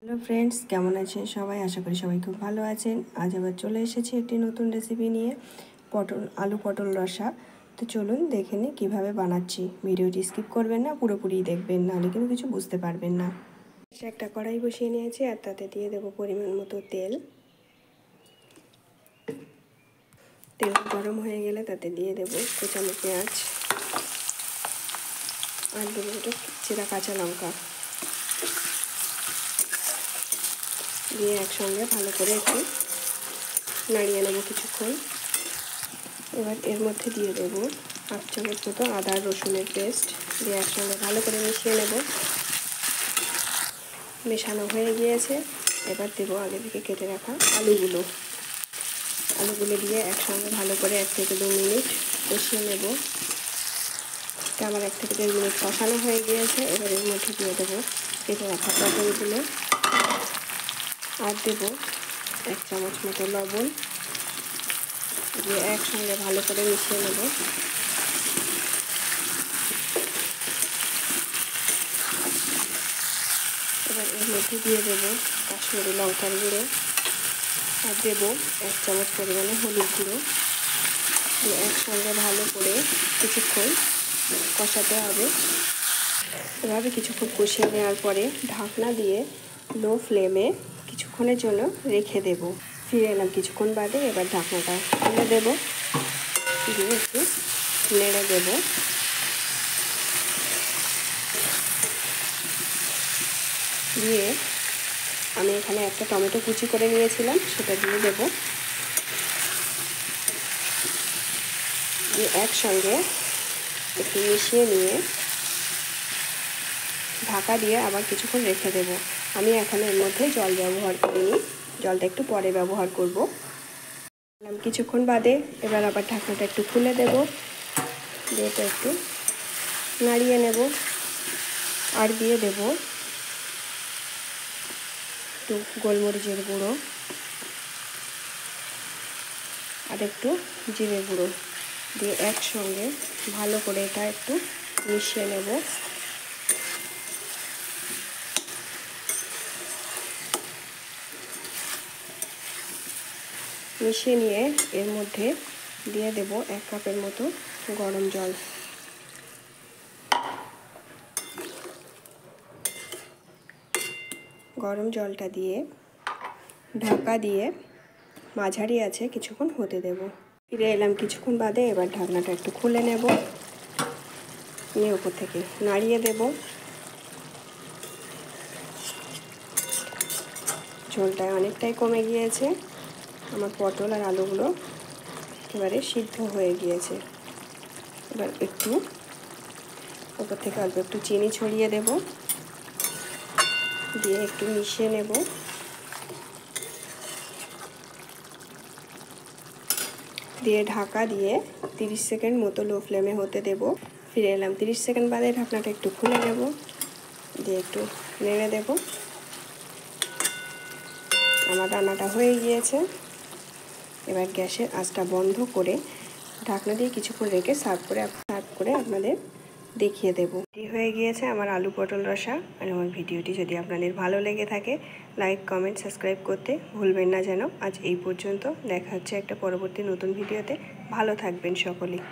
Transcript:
Hello friends, কেমন আছেন সবাই? আশা করি সবাই খুব ভালো আছেন। আজ আবার চলে এসেছি একটি নতুন রেসিপি নিয়ে, আলু পটল রসা। তো চলুন দেখে নিই কীভাবে বানাচ্ছি। ভিডিওটি স্কিপ করবেন না, পুরোপুরি দেখবেন, নাহলে কিন্তু কিছু বুঝতে পারবেন না। একটা কড়াই বসিয়ে নিয়েছি আর তাতে দিয়ে দেবো পরিমাণ মতো তেল। তেল গরম হয়ে গেলে তাতে দিয়ে দেবো কুচানো পেঁয়াজ আর দেবো চেরা কাঁচা লঙ্কা দিয়ে একসঙ্গে ভালো করে একটু নাড়িয়ে নেবো কিছুক্ষণ। এবার এর মধ্যে দিয়ে দেবো 1 চামচ মতো আদা রসুনের পেস্ট দিয়ে একসঙ্গে ভালো করে মিশিয়ে নেব। মেশানো হয়ে গিয়েছে। এবার দেবো আগে থেকে কেটে রাখা আলুগুলো দিয়ে একসঙ্গে ভালো করে 1 থেকে 2 মিনিট কষিয়ে নেব। আমার 1 থেকে 1.5 মিনিট কষানো হয়ে গিয়েছে। এবার এর মধ্যে দিয়ে দেবো কেটে রাখা পটলগুলো আর দেবো 1 চামচ মতো লবণ দিয়ে একসঙ্গে ভালো করে মিশিয়ে নেব। এবার এর মধ্যে দিয়ে দেবো কাশ্মীরি লঙ্কার গুঁড়ো আর দেবো 1 চামচ পরিমাণে হলুদ গুঁড়ো দিয়ে একসঙ্গে ভালো করে কিছুক্ষণ কষাতে হবে। এভাবে কিছুক্ষণ কষিয়ে নেওয়ার পরে ঢাকনা দিয়ে লো ফ্লেমে কিছুক্ষণের জন্য রেখে দেব। ফিরে এলাম কিছুক্ষণ বাদে। এবার ঢাকনাটা খুলে দেবো, দিয়ে একটু নেড়ে দেব। দিয়ে আমি এখানে একটা টমেটো কুচি করে নিয়েছিলাম, সেটা দিয়ে দেব। দিয়ে একসঙ্গে একটু মিশিয়ে নিয়ে ঢাকা দিয়ে আবার কিছুক্ষণ রেখে দেব। আমি এখানে এর মধ্যে জল ব্যবহার করিনি, জলটা একটু পরে ব্যবহার করব। কিছুক্ষণ বাদে এবার আবার ঢাকনাটা একটু খুলে দেব, দিয়ে এটা একটু নাড়িয়ে নেব আর দিয়ে দেব একটু গোলমরিচের গুঁড়ো আর একটু জিরে গুঁড়ো দিয়ে একসঙ্গে ভালো করে এটা একটু মিশিয়ে নেব। মিশিয়ে নিয়ে এর মধ্যে দিয়ে দেব 1 কাপের মতো গরম জল। গরম জলটা দিয়ে ঢাকা দিয়ে মাঝারি আছে কিছুক্ষণ হতে দেব। ফিরে এলাম কিছুক্ষণ বাদে। এবার ঢাকনাটা একটু খুলে নেব, নিয়ে উপর থেকে নাড়িয়ে দেব। ঝোলটা অনেকটাই কমে গিয়েছে। আমার পটল আর আলুগুলো একেবারে সিদ্ধ হয়ে গিয়েছে। এবার একটু উপর থেকে অল্প একটু চিনি ছড়িয়ে দেব, দিয়ে একটু মিশিয়ে নেব। দিয়ে ঢাকা দিয়ে 30 সেকেন্ড মতো লো ফ্লেমে হতে দেব। ফিরে এলাম 30 সেকেন্ড বাদে। ঢাকনাটা একটু খুলে নেব, দিয়ে একটু নেড়ে দেব। আমার রান্নাটা হয়ে গিয়েছে। এবার গ্যাসের আঁচটা বন্ধ করে ঢাকনা দিয়ে কিছুক্ষণ রেখে সার্ভ করে আপনাদের দেখিয়ে দেব। এটি হয়ে গিয়েছে আমার আলু পটল রসা। আর আমার ভিডিওটি যদি আপনাদের ভালো লেগে থাকে, লাইক কমেন্ট সাবস্ক্রাইব করতে ভুলবেন না যেন। আজ এই পর্যন্ত, দেখা হচ্ছে একটা পরবর্তী নতুন ভিডিওতে। ভালো থাকবেন সকলেই।